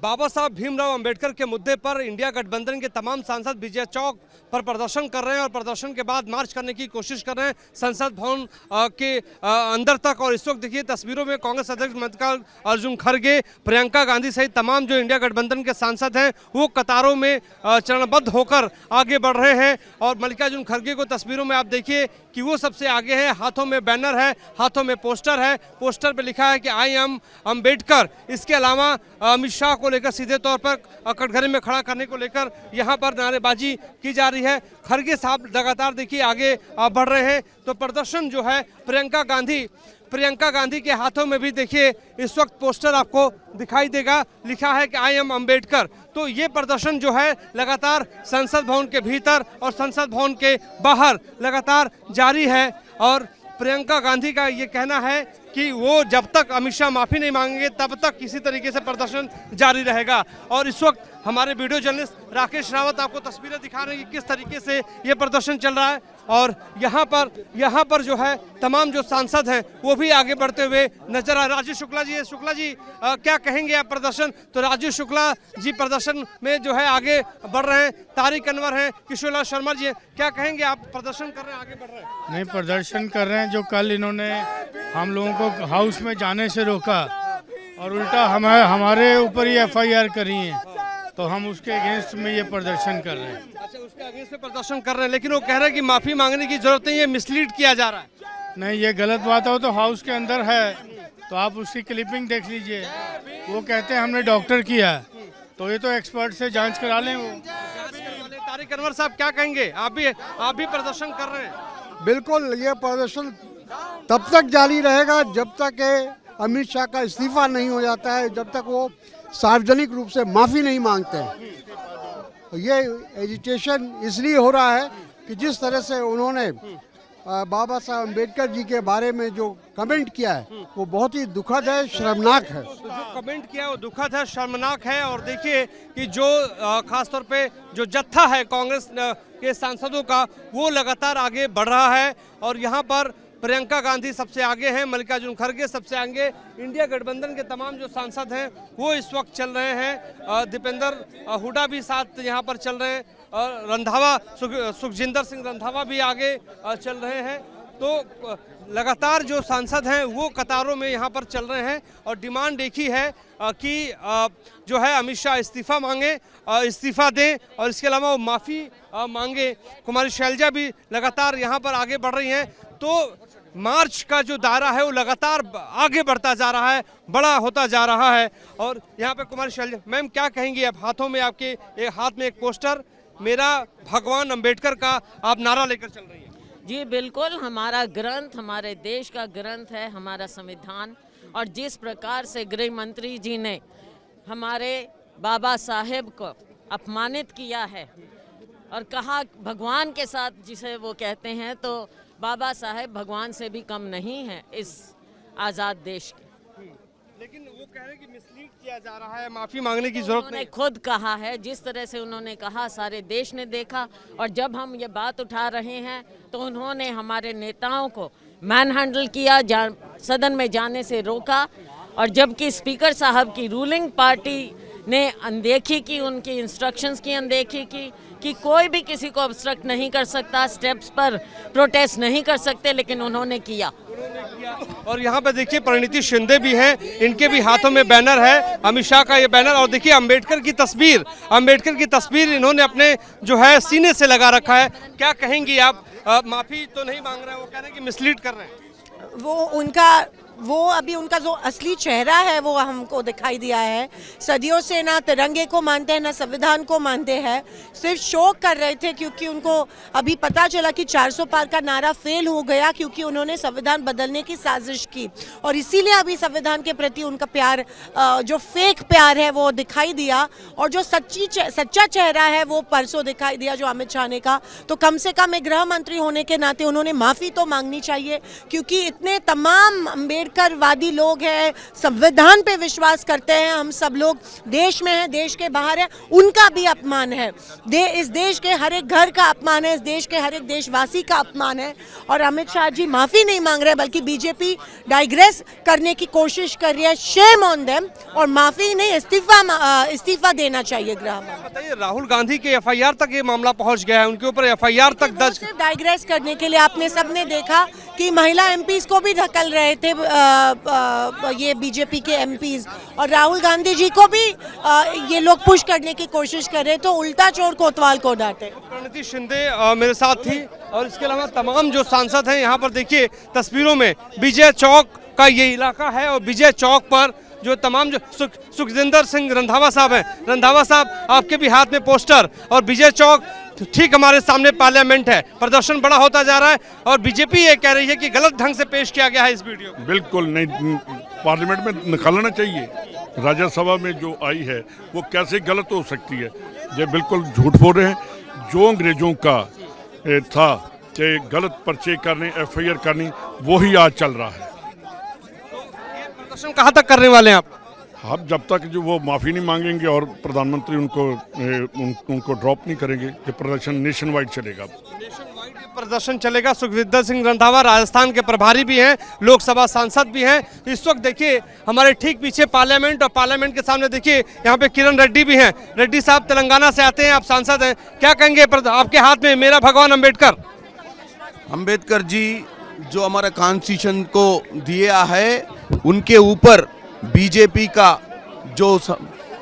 बाबा साहब भीमराव अंबेडकर के मुद्दे पर इंडिया गठबंधन के तमाम सांसद विजय चौक पर प्रदर्शन कर रहे हैं और प्रदर्शन के बाद मार्च करने की कोशिश कर रहे हैं संसद भवन के अंदर तक। और इस वक्त देखिए तस्वीरों में कांग्रेस अध्यक्ष मल्लिकार्जुन खड़गे, प्रियंका गांधी सहित तमाम जो इंडिया गठबंधन के सांसद हैं वो कतारों में चरणबद्ध होकर आगे बढ़ रहे हैं। और मल्लिकार्जुन खड़गे को तस्वीरों में आप देखिए कि वो सबसे आगे हैं, हाथों में बैनर है, हाथों में पोस्टर है, पोस्टर पे लिखा है कि आई एम अंबेडकर। इसके अलावा अमित शाह को लेकर सीधे तौर पर कटघरे में खड़ा करने को लेकर यहाँ पर नारेबाजी की जा रही है। खड़गे साहब लगातार देखिए आगे बढ़ रहे हैं। तो प्रदर्शन जो है प्रियंका गांधी के हाथों में भी देखिए इस वक्त पोस्टर आपको दिखाई देगा, लिखा है कि आई एम अंबेडकर। तो ये प्रदर्शन जो है लगातार संसद भवन के भीतर और संसद भवन के बाहर लगातार जारी है। और प्रियंका गांधी का ये कहना है कि वो जब तक अमित शाह माफ़ी नहीं मांगेंगे तब तक किसी तरीके से प्रदर्शन जारी रहेगा। और इस वक्त हमारे वीडियो जर्नलिस्ट राकेश रावत आपको तस्वीरें दिखा रहे हैं कि किस तरीके से ये प्रदर्शन चल रहा है। और यहाँ पर जो है तमाम जो सांसद हैं वो भी आगे बढ़ते हुए नजर आ। राजीव शुक्ला जी, क्या कहेंगे आप प्रदर्शन? तो राजीव शुक्ला जी प्रदर्शन में जो है आगे बढ़ रहे हैं। तारिक अनवर हैं, किशोर शर्मा जी हैं, क्या कहेंगे आप? प्रदर्शन कर रहे हैं, आगे बढ़ रहे हैं? नहीं, प्रदर्शन कर रहे हैं। जो कल इन्होंने हम लोगों को हाउस में जाने से रोका और उल्टा हमारे ऊपर ही FIR करी है, तो हम उसके अगेंस्ट में ये प्रदर्शन कर रहे हैं। अच्छा, उसके अगेंस्ट में प्रदर्शन कर रहे हैं, लेकिन वो कह रहे हैं कि माफी मांगने की जरूरत नहीं है, मिसलीड किया जा रहा है। नहीं, ये गलत बात है। तो हाउस के अंदर है, तो आप उसकी क्लिपिंग देख लीजिए। वो कहते हैं हमने डॉक्टर किया, तो ये तो एक्सपर्ट से जांच करा लें। वो तारिक अनवर साहब क्या कहेंगे? आप भी प्रदर्शन कर रहे हैं? बिल्कुल, ये प्रदर्शन तब तक जारी रहेगा जब तक अमित शाह का इस्तीफा नहीं हो जाता है, जब तक वो सार्वजनिक रूप से माफ़ी नहीं मांगते हैं। ये एजिटेशन इसलिए हो रहा है कि जिस तरह से उन्होंने बाबा साहब अम्बेडकर जी के बारे में जो कमेंट किया है वो बहुत ही दुखद है, शर्मनाक है। तो जो कमेंट किया वो दुखद है, शर्मनाक है। और देखिए कि जो खासतौर पे जो जत्था है कांग्रेस के सांसदों का वो लगातार आगे बढ़ रहा है। और यहाँ पर प्रियंका गांधी सबसे आगे हैं, मल्लिकार्जुन खड़गे सबसे आगे, इंडिया गठबंधन के तमाम जो सांसद हैं वो इस वक्त चल रहे हैं। दीपेंद्र हुड्डा भी साथ यहाँ पर चल रहे हैं और रंधावा सुखजिंदर सिंह रंधावा भी आगे चल रहे हैं। तो लगातार जो सांसद हैं वो कतारों में यहाँ पर चल रहे हैं और डिमांड एक ही है कि जो है अमित शाह इस्तीफा दें और इसके अलावा वो माफ़ी मांगे। कुमारी शैलजा भी लगातार यहाँ पर आगे बढ़ रही हैं। तो मार्च का जो दायरा है वो लगातार आगे बढ़ता जा रहा है, बड़ा होता जा रहा है। और यहाँ पे कुमारी शैलजा मैम क्या कहेंगी? आप हाथों में आपके एक हाथ में एक पोस्टर मेरा भगवान अंबेडकर का आप नारा लेकर चल रही हैं। जी बिल्कुल, हमारा ग्रंथ, हमारे देश का ग्रंथ है हमारा संविधान। और जिस प्रकार से गृह मंत्री जी ने हमारे बाबा साहेब को अपमानित किया है और कहा भगवान के साथ जिसे वो कहते हैं, तो बाबा साहेब भगवान से भी कम नहीं है इस आज़ाद देश के। लेकिन वो कह रहे हैं कि मिसलीड किया जा रहा है, माफ़ी मांगने की जरूरत नहीं। उन्होंने खुद कहा है, जिस तरह से उन्होंने कहा सारे देश ने देखा। और जब हम ये बात उठा रहे हैं तो उन्होंने हमारे नेताओं को मैन हैंडल किया, सदन में जाने से रोका। और जबकि स्पीकर साहब की रूलिंग पार्टी ने अनदेखी की, उनकी इंस्ट्रक्शंस की अनदेखी की कि कोई भी किसी को ऑब्स्ट्रक्ट नहीं कर सकता, स्टेप्स पर प्रोटेस्ट नहीं कर सकते, लेकिन उन्होंने किया। और यहाँ पे देखिए परिणीति शिंदे भी हैं, इनके भी हाथों में बैनर है, अमित शाह का ये बैनर। और देखिए अंबेडकर की तस्वीर इन्होंने अपने जो है सीने से लगा रखा है। क्या कहेंगी आप? माफी तो नहीं मांग रहे हैं, वो कह रहे हैं कि मिसलीड कर रहे हैं। वो अभी उनका जो असली चेहरा है वो हमको दिखाई दिया है। सदियों से ना तिरंगे को मानते हैं ना संविधान को मानते हैं, सिर्फ शोक कर रहे थे क्योंकि उनको अभी पता चला कि 400 पार का नारा फेल हो गया क्योंकि उन्होंने संविधान बदलने की साजिश की। और इसीलिए अभी संविधान के प्रति उनका प्यार, जो फेक प्यार है वो दिखाई दिया। और जो सच्चा चेहरा है वो परसों दिखाई दिया, जो अमित शाह ने कहा। तो कम से कम एक गृह मंत्री होने के नाते उन्होंने माफ़ी तो मांगनी चाहिए, क्योंकि इतने तमाम अम्बेडकरवादी लोग हैं, संविधान पे विश्वास करते हैं, हम सब लोग देश में हैं, देश के बाहर हैं, उनका भी अपमान है। इस देश के हर एक घर का अपमान है, इस देश के हर एक देशवासी का अपमान है। और अमित शाह जी माफ़ी नहीं मांग रहे, बल्कि बीजेपी डाइग्रेस करने की कोशिश कर रही है। Shame on them. और माफ़ी नहीं, इस्तीफा देना चाहिए गृह मंत्री। बताइए, राहुल गांधी के एफआईआर तक ये मामला पहुंच गया है, उनके ऊपर एफआईआर तक दर्ज। सिर्फ डाइग्रेस करने के लिए आपने सबने देखा कि महिला एमपीज को भी धकल रहे थे ये बीजेपी के एमपीज, और राहुल गांधी जी को भी ये लोग पुश करने की कोशिश कर रहे, तो उल्टा चोर कोतवाल को डांटे। प्रणति शिंदे मेरे साथ थी, और इसके अलावा तमाम जो सांसद हैं यहाँ पर देखिए तस्वीरों में विजय चौक का ये इलाका है, और विजय चौक पर जो तमाम जो सुखजिंदर सिंह रंधावा साहब हैं, रंधावा साहब आपके भी हाथ में पोस्टर, और विजय चौक ठीक हमारे सामने पार्लियामेंट है, प्रदर्शन बड़ा होता जा रहा है, और बीजेपी ये कह रही है कि गलत ढंग से पेश किया गया है इस वीडियो को। बिल्कुल नहीं, पार्लियामेंट में निकालना चाहिए। राज्यसभा में जो आई है वो कैसे गलत हो सकती है? ये बिल्कुल झूठ बोल रहे हैं। जो अंग्रेजों का था कि गलत पर्चे करने, एफआईआर करनी, वही आज चल रहा है। प्रदर्शन कहाँ तक करने वाले हैं आप? अब जब तक जो वो माफ़ी नहीं मांगेंगे और प्रधानमंत्री उनको ड्रॉप नहीं करेंगे, ये प्रदर्शन नेशन वाइड चलेगा। प्रदर्शन चलेगा। सुखविंदर सिंह रंधावा राजस्थान के प्रभारी भी हैं, लोकसभा सांसद भी हैं। इस वक्त देखिए हमारे ठीक पीछे पार्लियामेंट, और पार्लियामेंट के सामने देखिए यहाँ पे किरण रेड्डी भी हैं। रेड्डी साहब तेलंगाना से आते हैं, आप सांसद हैं, क्या कहेंगे? आपके हाथ में मेरा भगवान अम्बेडकर। अम्बेडकर जी जो हमारा कॉन्स्टिट्यूशन को दिया है, उनके ऊपर बीजेपी का जो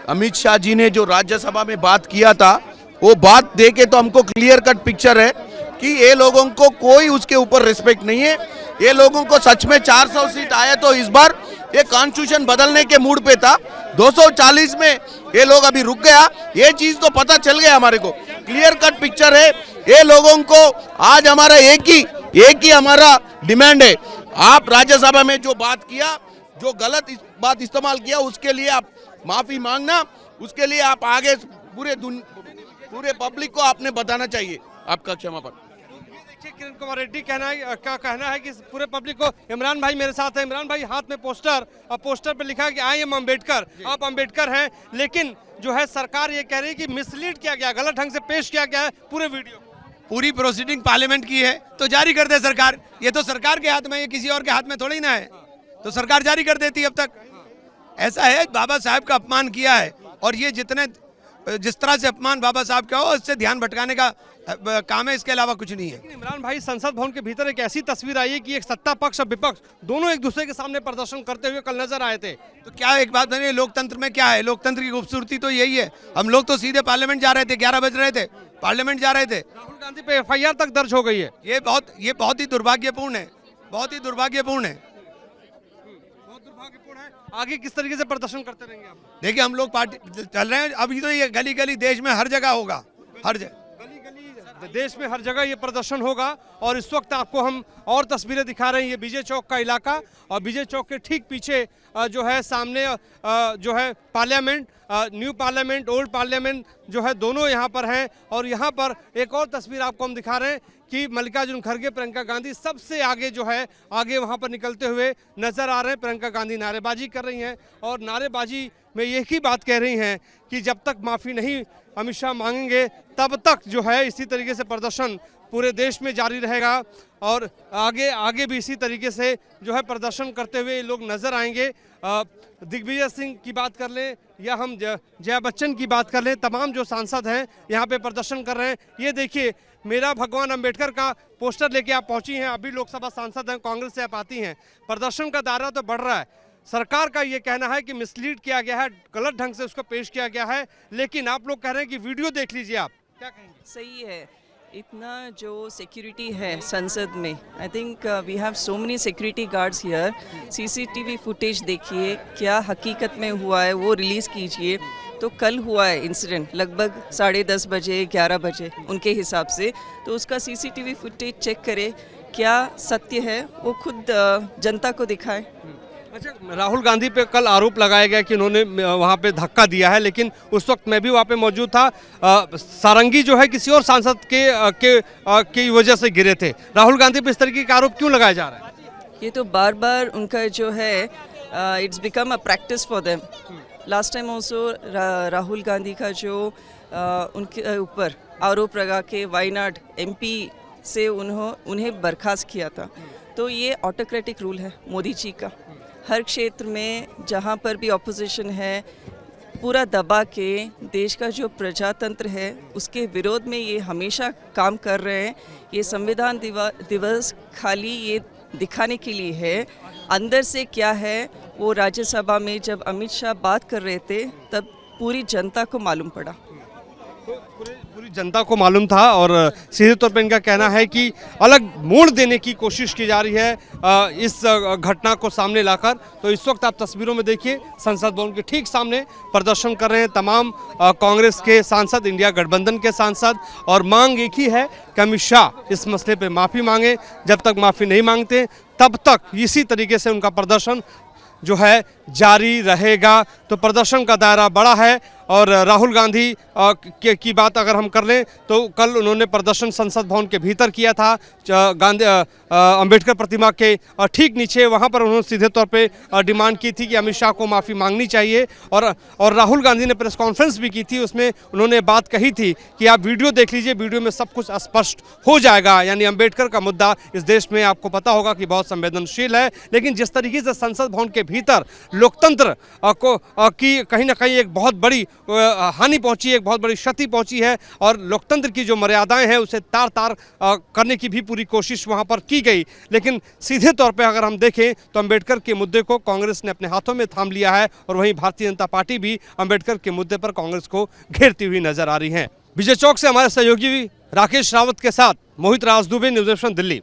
अमित शाह जी ने जो राज्यसभा में बात किया था, वो बात देके तो हमको क्लियर कट पिक्चर है कि ये लोगों को कोई उसके ऊपर रिस्पेक्ट नहीं है। ये लोगों को सच में 400 सीट आया तो इस बार ये कॉन्स्टिट्यूशन बदलने के मूड पे था, 240 में ये लोग अभी रुक गया। ये चीज तो पता चल गया हमारे को, क्लियर कट पिक्चर है। ये लोगों को आज हमारा एक ही हमारा डिमांड है, आप राज्यसभा में जो बात किया, जो गलत बात इस्तेमाल किया, उसके लिए आप माफी मांगना, उसके लिए आप आगे पूरे पब्लिक को आपने बताना चाहिए आपका क्षमापण। देखिए किरण कुमार रेड्डी का कहना है कि पूरे पब्लिक को। इमरान भाई मेरे साथ है। इमरान भाई, हाथ में पोस्टर, और पोस्टर पे लिखा है कि आई एम अम्बेडकर, आप अम्बेडकर हैं, लेकिन जो है सरकार ये कह रही है कि मिसलीड किया गया, गलत ढंग से पेश किया गया है पूरे वीडियो। पूरी प्रोसीडिंग पार्लियामेंट की है तो जारी कर दे सरकार, ये तो सरकार के हाथ में, ये किसी और के हाथ में थोड़ी ना है, तो सरकार जारी कर देती। अब तक ऐसा है, बाबा साहब का अपमान किया है, और ये जिस तरह से अपमान बाबा साहब का हो, इससे ध्यान भटकाने का काम है, इसके अलावा कुछ नहीं है। इमरान भाई, संसद भवन के भीतर एक ऐसी तस्वीर आई है कि एक सत्ता पक्ष और विपक्ष दोनों एक दूसरे के सामने प्रदर्शन करते हुए कल नजर आए थे। तो क्या एक बात बनी, लोकतंत्र में क्या है? लोकतंत्र की खूबसूरती तो यही है। हम लोग तो सीधे पार्लियामेंट जा रहे थे, 11 बज रहे थे, पार्लियामेंट जा रहे थे। राहुल गांधी पे एफआईआर तक दर्ज हो गई है। ये बहुत ही दुर्भाग्यपूर्ण है, बहुत ही दुर्भाग्यपूर्ण है। आगे किस तरीके से प्रदर्शन करते रहेंगे आप? देखिए, हम लोग पार्टी चल रहे हैं, अभी तो ये गली गली देश में हर जगह होगा, हर जगह देश में हर जगह ये प्रदर्शन होगा। और इस वक्त आपको हम और तस्वीरें दिखा रहे हैं, ये विजय चौक का इलाका, और विजय चौक के ठीक पीछे जो है सामने जो है parliament, new parliament, old parliament जो है, दोनों यहाँ पर हैं। और यहाँ पर एक और तस्वीर आपको हम दिखा रहे हैं कि मल्लिकार्जुन खड़गे, प्रियंका गांधी सबसे आगे जो है, आगे वहाँ पर निकलते हुए नजर आ रहे हैं। प्रियंका गांधी नारेबाजी कर रही हैं, और नारेबाजी में एक ही बात कह रही हैं कि जब तक माफ़ी नहीं अमित शाह मांगेंगे, तब तक जो है इसी तरीके से प्रदर्शन पूरे देश में जारी रहेगा, और आगे भी इसी तरीके से जो है प्रदर्शन करते हुए लोग नजर आएंगे। दिग्विजय सिंह की बात कर लें या हम जया बच्चन की बात कर लें, तमाम जो सांसद हैं यहाँ पे प्रदर्शन कर रहे हैं। ये देखिए, मेरा भगवान अम्बेडकर का पोस्टर लेके आप पहुंची हैं, अभी लोकसभा सांसद हैं, कांग्रेस से आप आती हैं। प्रदर्शन का दायरा तो बढ़ रहा है। सरकार का ये कहना है कि मिसलीड किया गया है, गलत ढंग से उसको पेश किया गया है, लेकिन आप लोग कह रहे हैं कि वीडियो देख लीजिए। आप क्या कहेंगे? सही है, इतना जो सिक्योरिटी है संसद में, I think we have so many security guards here. CCTV footage देखिए, क्या हकीकत में हुआ है वो रिलीज़ कीजिए। तो कल हुआ है इंसिडेंट लगभग 10:30 बजे, 11 बजे उनके हिसाब से, तो उसका सीसीटीवी फुटेज चेक करें, क्या सत्य है वो खुद जनता को दिखाए। अच्छा, राहुल गांधी पे कल आरोप लगाया गया कि उन्होंने वहाँ पे धक्का दिया है, लेकिन उस वक्त मैं भी वहाँ पे मौजूद था। सारंगी जो है किसी और सांसद की वजह से गिरे थे। राहुल गांधी पे इस तरीके का आरोप क्यों लगाया जा रहा है? ये तो बार बार उनका जो है it's become a practice for them. Last time also Rahul Gandhi का जो उनके ऊपर आरोप लगा के वायनाड एमपी से उन्हें बर्खास्त किया था। तो ये ऑटोक्रेटिक रूल है मोदी जी का। हर क्षेत्र में जहाँ पर भी ऑपोजिशन है पूरा दबा के देश का जो प्रजातंत्र है उसके विरोध में ये हमेशा काम कर रहे हैं। ये संविधान दिवस खाली ये दिखाने के लिए है, अंदर से क्या है वो राज्यसभा में जब अमित शाह बात कर रहे थे तब पूरी जनता को मालूम पड़ा। तो पूरी जनता को मालूम था और सीधे तौर पर इनका कहना है कि अलग मोड़ देने की कोशिश की जा रही है इस घटना को सामने लाकर। तो इस वक्त आप तस्वीरों में देखिए संसद भवन के ठीक सामने प्रदर्शन कर रहे हैं तमाम कांग्रेस के सांसद, इंडिया गठबंधन के सांसद, और मांग एक ही है कि अमित शाह इस मसले पे माफ़ी मांगे। जब तक माफ़ी नहीं मांगते तब तक इसी तरीके से उनका प्रदर्शन जो है जारी रहेगा। तो प्रदर्शन का दायरा बड़ा है और राहुल गांधी की बात अगर हम कर लें तो कल उन्होंने प्रदर्शन संसद भवन के भीतर किया था, गांधी अंबेडकर प्रतिमा के ठीक नीचे। वहां पर उन्होंने सीधे तौर पे डिमांड की थी कि अमित शाह को माफ़ी मांगनी चाहिए और राहुल गांधी ने प्रेस कॉन्फ्रेंस भी की थी, उसमें उन्होंने बात कही थी कि आप वीडियो देख लीजिए, वीडियो में सब कुछ स्पष्ट हो जाएगा। यानी अंबेडकर का मुद्दा इस देश में आपको पता होगा कि बहुत संवेदनशील है, लेकिन जिस तरीके से संसद भवन के भीतर लोकतंत्र को की कहीं ना कहीं एक बहुत बड़ी हानि पहुंची, एक बहुत बड़ी क्षति पहुंची है और लोकतंत्र की जो मर्यादाएं हैं उसे तार तार करने की भी पूरी कोशिश वहां पर की गई। लेकिन सीधे तौर पे अगर हम देखें तो अंबेडकर के मुद्दे को कांग्रेस ने अपने हाथों में थाम लिया है और वहीं भारतीय जनता पार्टी भी अंबेडकर के मुद्दे पर कांग्रेस को घेरती हुई नजर आ रही है। विजय चौक से हमारे सहयोगी राकेश रावत के साथ मोहित राज दुबे, न्यूज़ एटीन दिल्ली।